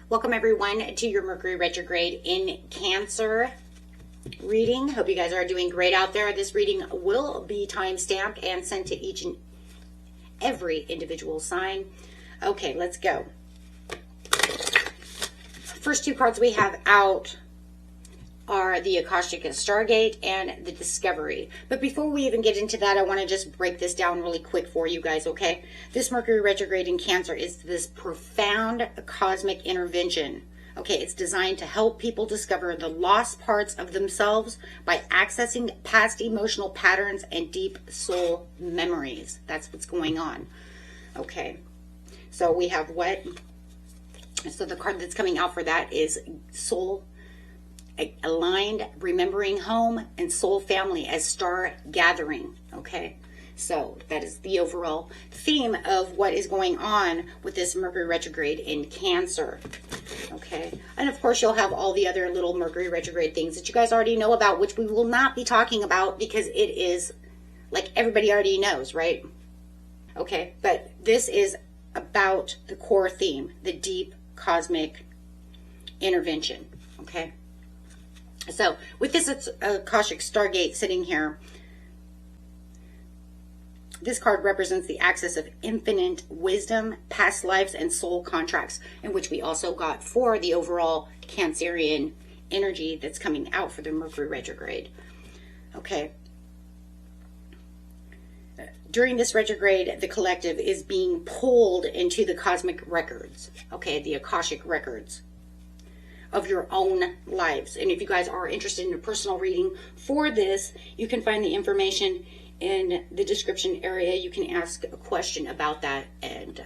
Welcome everyone to your Mercury Retrograde in Cancer reading. Hope you guys are doing great out there. This reading will be time-stamped and sent to each and every individual sign. Okay, let's go. First two cards we have out are the Akashic Stargate and the Discovery. But before we even get into that, I want to just break this down really quick for you guys, okay? This Mercury Retrograde in Cancer is this profound cosmic intervention. Okay, it's designed to help people discover the lost parts of themselves by accessing past emotional patterns and deep soul memories. That's what's going on. Okay, so we have what? So the card that's coming out for that is Soul Aligned, Remembering Home, and Soul Family as Star Gathering. Okay, so that is the overall theme of what is going on with this Mercury Retrograde in Cancer. Okay, and of course you'll have all the other little Mercury Retrograde things that you guys already know about, which we will not be talking about because it is like everybody already knows, right? Okay, but this is about the core theme, the deep cosmic intervention. Okay, so with this Akashic Stargate sitting here, this card represents the access of infinite wisdom, past lives, and soul contracts, in which we also got for the overall Cancerian energy that's coming out for the Mercury Retrograde. Okay. During this retrograde, the collective is being pulled into the cosmic records, okay, the Akashic records of your own lives. And if you guys are interested in a personal reading for this, you can find the information in the description area. You can ask a question about that, and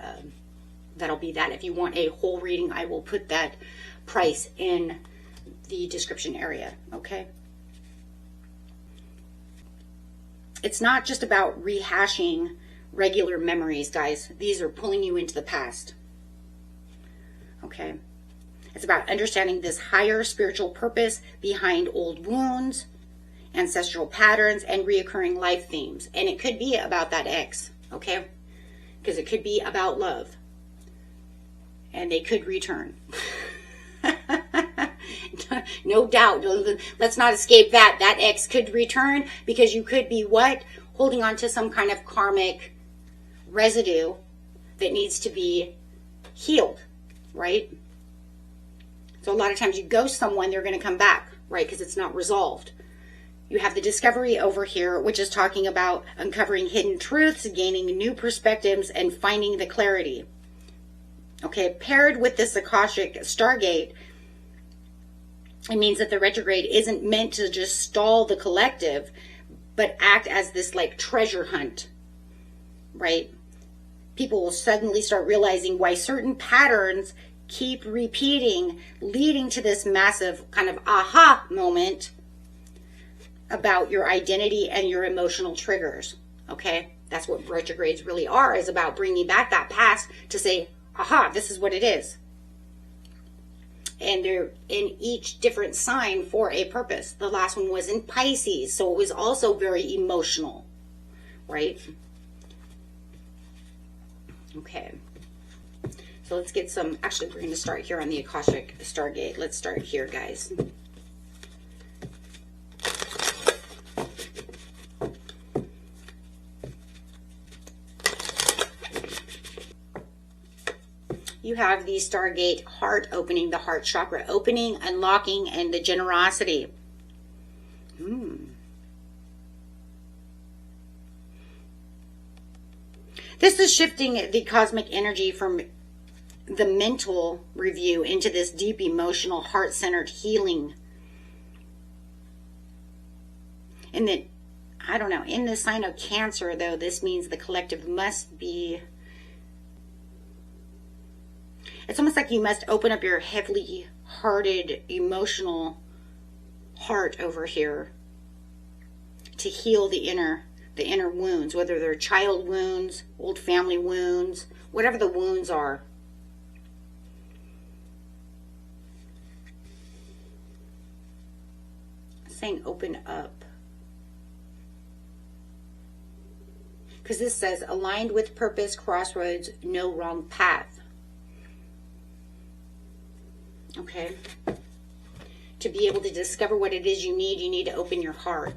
that'll be that. If you want a whole reading, I will put that price in the description area, okay? It's not just about rehashing regular memories, guys. These are pulling you into the past. Okay. It's about understanding this higher spiritual purpose behind old wounds, ancestral patterns, and reoccurring life themes. And it could be about that ex, okay? Because it could be about love. And they could return. No doubt. Let's not escape that. That ex could return because you could be what? Holding on to some kind of karmic residue that needs to be healed, right? So a lot of times you ghost someone, they're going to come back, right? Because it's not resolved. You have the Discovery over here, which is talking about uncovering hidden truths, gaining new perspectives, and finding the clarity. Okay, paired with this Akashic Stargate, it means that the retrograde isn't meant to just stall the collective, but act as this like treasure hunt, right? People will suddenly start realizing why certain patterns keep repeating, leading to this massive kind of aha moment about your identity and your emotional triggers, okay? That's what retrogrades really are, is about bringing back that past to say, aha, this is what it is. And they're in each different sign for a purpose. The last one was in Pisces, so it was also very emotional, right? Okay. So let's get some, actually we're going to start here on the Akashic Stargate. Let's start here, guys. You have the Stargate heart opening, the heart chakra opening, unlocking, and the generosity. This is shifting the cosmic energy from the mental review into this deep emotional heart-centered healing. And then, I don't know, in the sign of Cancer though, this means the collective must be, it's almost like you must open up your heavily hearted emotional heart over here to heal the inner wounds, whether they're child wounds, old family wounds, whatever the wounds are. Saying open up. Because this says aligned with purpose, crossroads, no wrong path. be able to discover what it is you need to open your heart.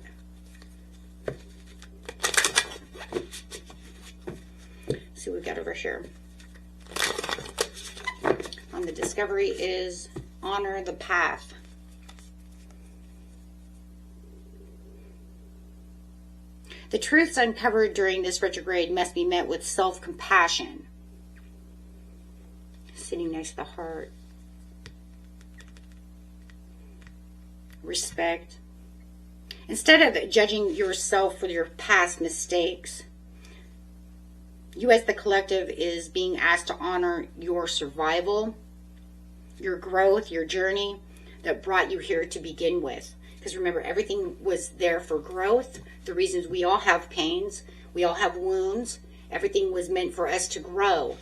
Let's see what we've got over here. On the discovery is honor the path. The truths uncovered during this retrograde must be met with self-compassion. Sitting next to the heart. Respect. Instead of judging yourself for your past mistakes, you as the collective is being asked to honor your survival, your growth, your journey that brought you here to begin with. Because remember, everything was there for growth. The reasons we all have pains, we all have wounds, everything was meant for us to grow.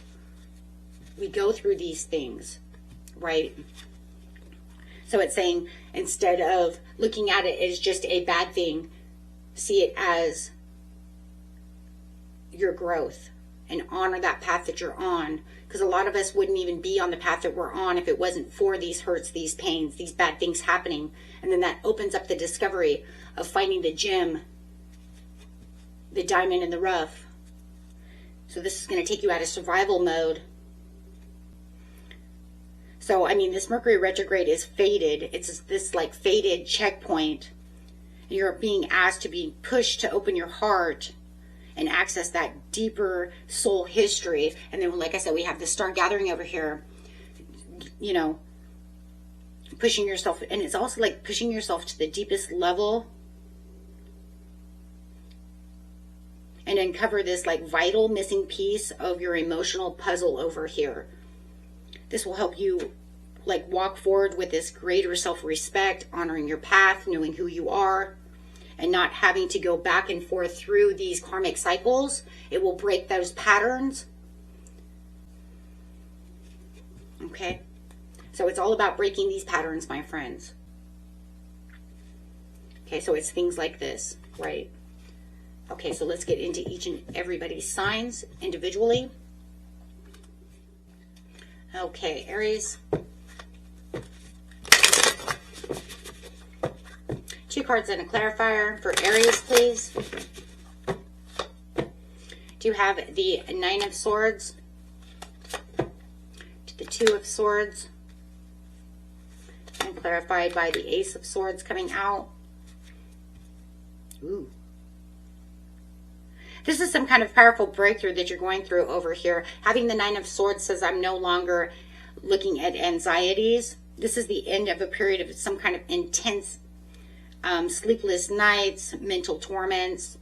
We go through these things, right? So it's saying, instead of looking at it as just a bad thing, see it as your growth and honor that path that you're on. Because a lot of us wouldn't even be on the path that we're on if it wasn't for these hurts, these pains, these bad things happening. And then that opens up the discovery of finding the gem, the diamond in the rough. So this is going to take you out of survival mode. So, I mean, this Mercury retrograde is fated. It's this like fated checkpoint. You're being asked to be pushed to open your heart and access that deeper soul history. And then, like I said, we have the star gathering over here, you know, pushing yourself. And it's also like pushing yourself to the deepest level and uncover this like vital missing piece of your emotional puzzle over here. This will help you like walk forward with this greater self-respect, honoring your path, knowing who you are, and not having to go back and forth through these karmic cycles. It will break those patterns. Okay? So it's all about breaking these patterns, my friends. Okay, so it's things like this, right? Okay, so let's get into each and everybody's signs individually. Okay, Aries. 2 cards and a clarifier for Aries, please. Do you have the 9 of Swords, to the 2 of Swords, and clarified by the Ace of Swords coming out. Ooh. This is some kind of powerful breakthrough that you're going through over here. Having the 9 of Swords says I'm no longer looking at anxieties. This is the end of a period of some kind of intense sleepless nights, mental torments,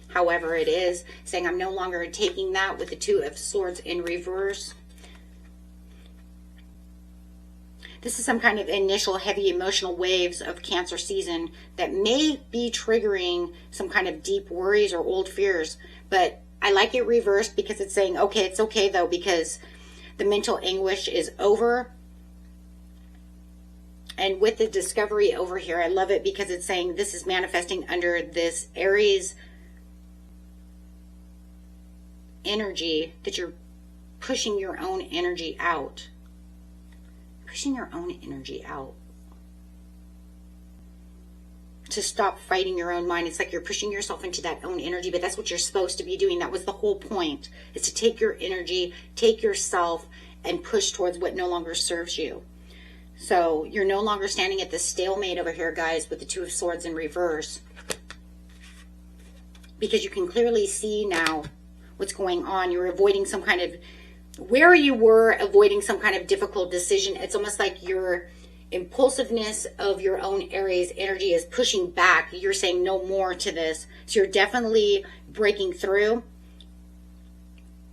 however it is. Saying I'm no longer taking that with the 2 of Swords in reverse. This is some kind of initial heavy emotional waves of Cancer season that may be triggering some kind of deep worries or old fears. But I like it reversed because it's saying, okay, it's okay though, because the mental anguish is over. And with the discovery over here, I love it because it's saying this is manifesting under this Aries energy, that you're pushing your own energy out. Pushing your own energy out. To stop fighting your own mind. It's like you're pushing yourself into that own energy, but that's what you're supposed to be doing. That was the whole point, is to take your energy, take yourself, and push towards what no longer serves you. So you're no longer standing at this stalemate over here, guys, with the 2 of Swords in reverse. Because you can clearly see now what's going on. You're avoiding some kind of, where you were avoiding some kind of difficult decision. It's almost like your impulsiveness of your own Aries energy is pushing back. You're saying no more to this. So you're definitely breaking through.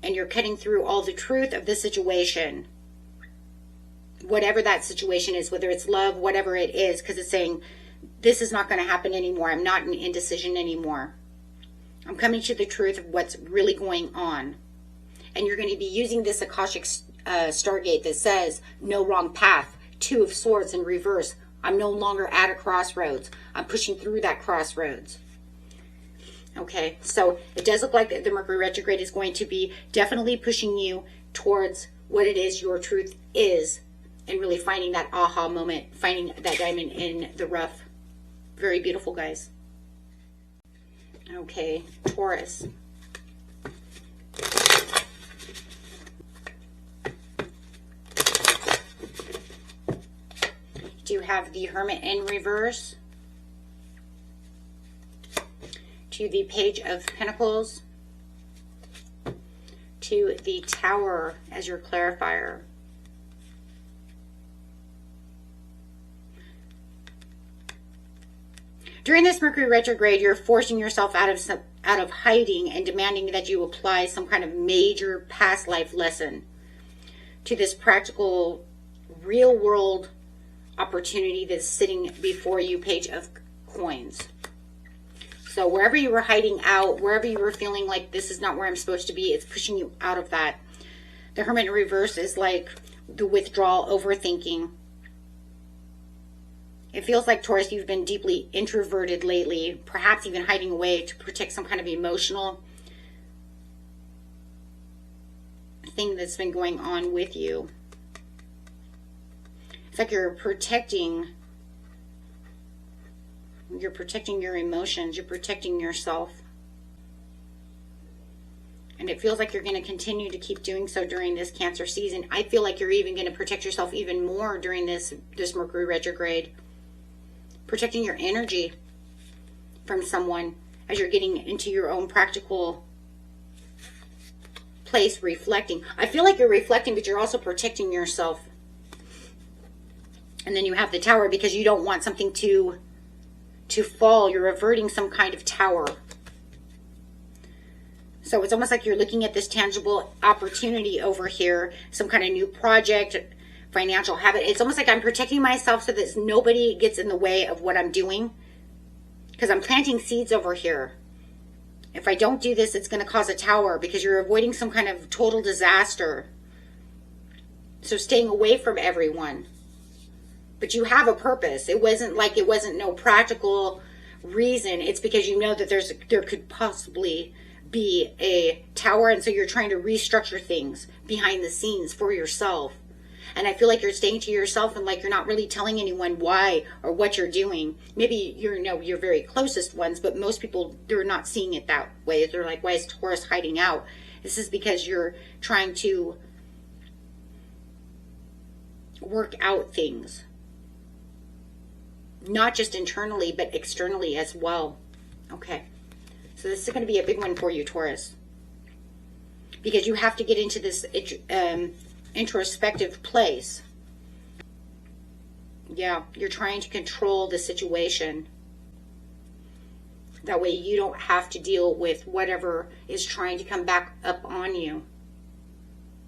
And you're cutting through all the truth of the situation. Whatever that situation is, whether it's love, whatever it is, because it's saying, this is not going to happen anymore. I'm not in indecision anymore. I'm coming to the truth of what's really going on. And you're going to be using this Akashic Stargate that says, no wrong path, 2 of Swords in reverse. I'm no longer at a crossroads. I'm pushing through that crossroads. Okay, so it does look like the Mercury retrograde is going to be definitely pushing you towards what it is your truth is. and really finding that aha moment, finding that diamond in the rough. Very beautiful, guys. Okay, Taurus. You have the Hermit in reverse, to the Page of Pentacles, to the Tower as your clarifier. During this Mercury retrograde, you're forcing yourself out of hiding and demanding that you apply some kind of major past life lesson to this practical, real world opportunity that's sitting before you, Page of Coins. So wherever you were hiding out, wherever you were feeling like this is not where I'm supposed to be, it's pushing you out of that. The Hermit in reverse is like the withdrawal, overthinking. It feels like, Taurus, you've been deeply introverted lately, perhaps even hiding away to protect some kind of emotional thing that's been going on with you. It's like you're protecting your emotions, you're protecting yourself. And it feels like you're going to continue to keep doing so during this Cancer season. I feel like you're even going to protect yourself even more during this Mercury retrograde. Protecting your energy from someone as you're getting into your own practical place, reflecting. I feel like you're reflecting, but you're also protecting yourself. And then you have the Tower because you don't want something to fall. You're averting some kind of tower. So it's almost like you're looking at this tangible opportunity over here, some kind of new project, financial habit. It's almost like I'm protecting myself so that nobody gets in the way of what I'm doing, because I'm planting seeds over here. If I don't do this, it's going to cause a tower because you're avoiding some kind of total disaster. So staying away from everyone. But you have a purpose. It wasn't no practical reason. It's because you know that there could possibly be a tower, and so you're trying to restructure things behind the scenes for yourself. And I feel like you're staying to yourself and like you're not really telling anyone why or what you're doing. Maybe your very closest ones, but most people, they're not seeing it that way. They're like, why is Taurus hiding out? This is because you're trying to work out things. Not just internally, but externally as well. Okay. So this is going to be a big one for you, Taurus. Because you have to get into this introspective place. Yeah, you're trying to control the situation. That way you don't have to deal with whatever is trying to come back up on you.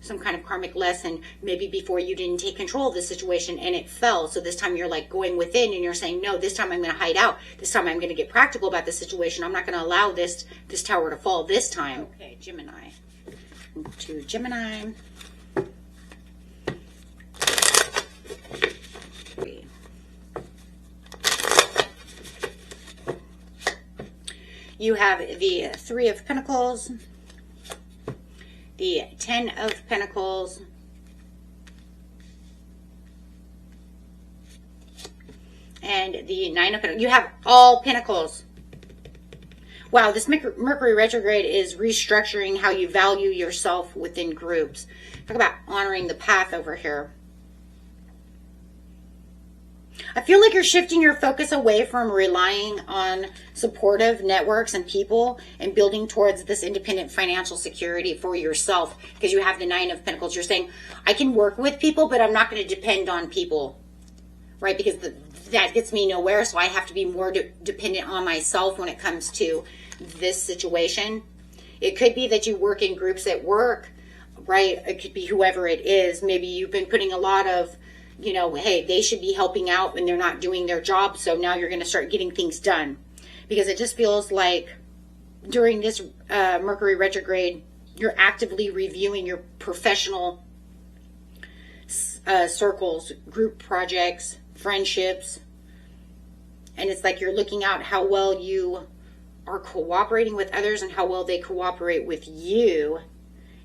Some kind of karmic lesson. Maybe before you didn't take control of the situation and it fell. So this time you're like going within and you're saying, no, this time I'm going to hide out. This time I'm going to get practical about the situation. I'm not going to allow this tower to fall this time. Okay, Gemini. To Gemini. You have the Three of Pentacles, the Ten of Pentacles, and the Nine of Pentacles. You have all Pentacles. Wow, this Mercury retrograde is restructuring how you value yourself within groups. Talk about honoring the path over here. I feel like you're shifting your focus away from relying on supportive networks and people and building towards this independent financial security for yourself, because you have the Nine of Pentacles. You're saying, I can work with people, but I'm not going to depend on people, right? Because that gets me nowhere, so I have to be more dependent on myself when it comes to this situation. It could be that you work in groups at work, right? It could be whoever it is. Maybe you've been putting a lot of, hey, they should be helping out and they're not doing their job. So now you're going to start getting things done, because it just feels like during this Mercury retrograde, you're actively reviewing your professional circles, group projects, friendships. And it's like you're looking out how well you are cooperating with others and how well they cooperate with you.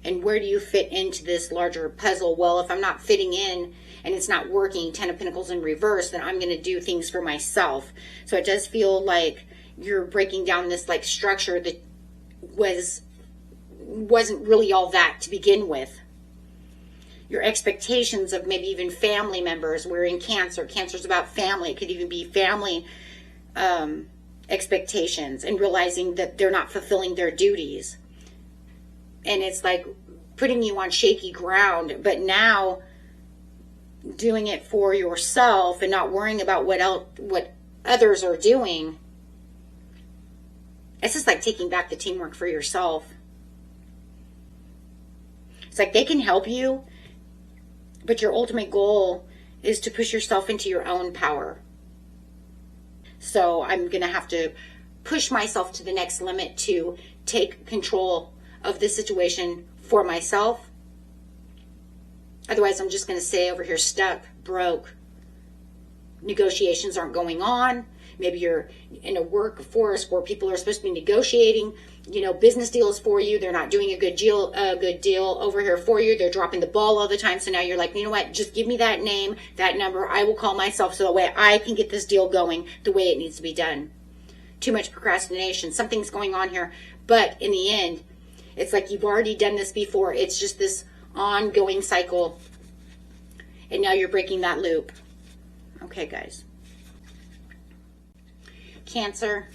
And where do you fit into this larger puzzle? Well, if I'm not fitting in and it's not working, 10 of Pentacles in reverse, then I'm going to do things for myself. So it does feel like you're breaking down this like structure that wasn't really all that to begin with. Your expectations of maybe even family members. We're in Cancer. Cancer's about family. It could even be family expectations, and realizing that they're not fulfilling their duties. And it's like putting you on shaky ground, but now doing it for yourself and not worrying about what others are doing. It's just like taking back the teamwork for yourself. It's like they can help you, but your ultimate goal is to push yourself into your own power. So I'm going to have to push myself to the next limit to take control of this situation for myself. Otherwise, I'm just going to stay over here stuck, broke. Negotiations aren't going on. Maybe you're in a workforce where people are supposed to be negotiating, business deals for you. They're not doing a good deal over here for you. They're dropping the ball all the time. So now you're like, you know what? Just give me that name, that number. I will call myself so that way I can get this deal going the way it needs to be done. Too much procrastination. Something's going on here. But in the end, it's like you've already done this before. It's just this ongoing cycle. And now you're breaking that loop. Okay, guys. Cancer.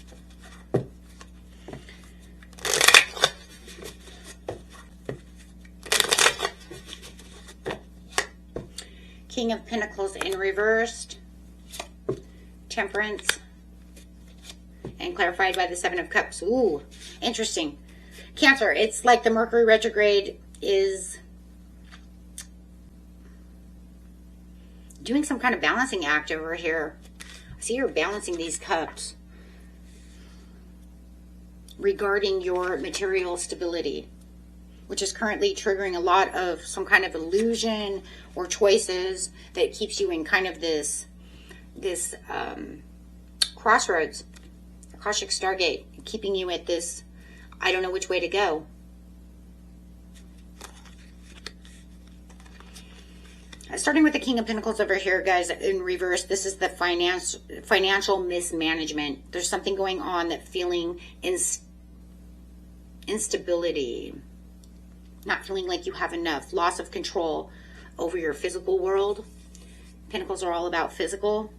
King of Pentacles in reversed. Temperance. And clarified by the Seven of Cups. Ooh, interesting. Cancer, it's like the Mercury retrograde is doing some kind of balancing act over here. I see you're balancing these cups regarding your material stability, which is currently triggering a lot of some kind of illusion or choices that keeps you in kind of this crossroads, Akashic Stargate, keeping you at this, I don't know which way to go. Starting with the King of Pentacles over here, guys, in reverse, this is the financial mismanagement. There's something going on that feeling instability, not feeling like you have enough, loss of control over your physical world. Pentacles are all about physical.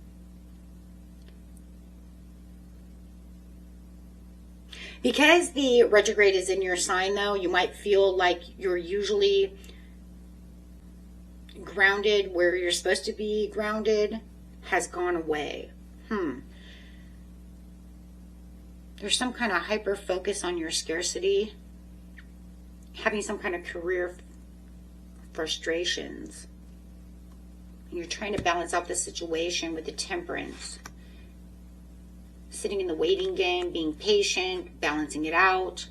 Because the retrograde is in your sign, though, you might feel like you're usually grounded where you're supposed to be grounded has gone away. There's some kind of hyper focus on your scarcity, having some kind of career frustrations. And you're trying to balance out the situation with the Temperance. Sitting in the waiting game, being patient, balancing it out.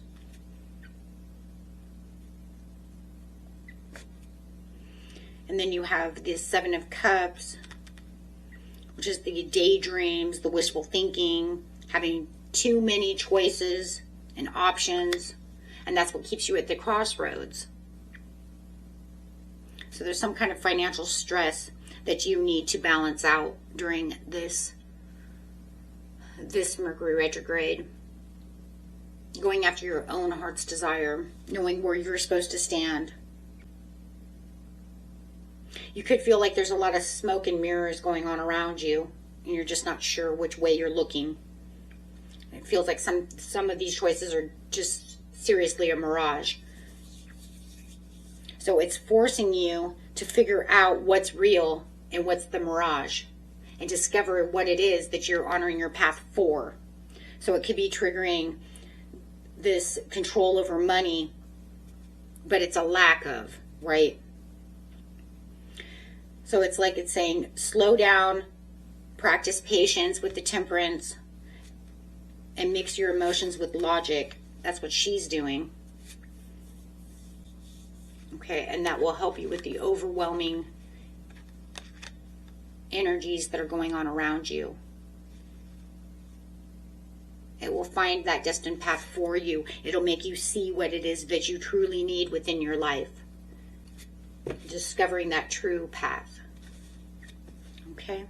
And then you have the Seven of Cups, which is the daydreams, the wishful thinking, having too many choices and options. And that's what keeps you at the crossroads. So there's some kind of financial stress that you need to balance out during this Mercury retrograde. Going after your own heart's desire, knowing where you're supposed to stand. You could feel like there's a lot of smoke and mirrors going on around you, and you're just not sure which way you're looking. It feels like some of these choices are just seriously a mirage. So it's forcing you to figure out what's real and what's the mirage, and discover what it is that you're honoring your path for. So it could be triggering this control over money, but it's a lack of, right? So it's like it's saying, slow down, practice patience with the Temperance, and mix your emotions with logic. That's what she's doing. Okay, and that will help you with the overwhelming energies that are going on around you. It will find that destined path for you. It'll make you see what it is that you truly need within your life. Discovering that true path. Okay?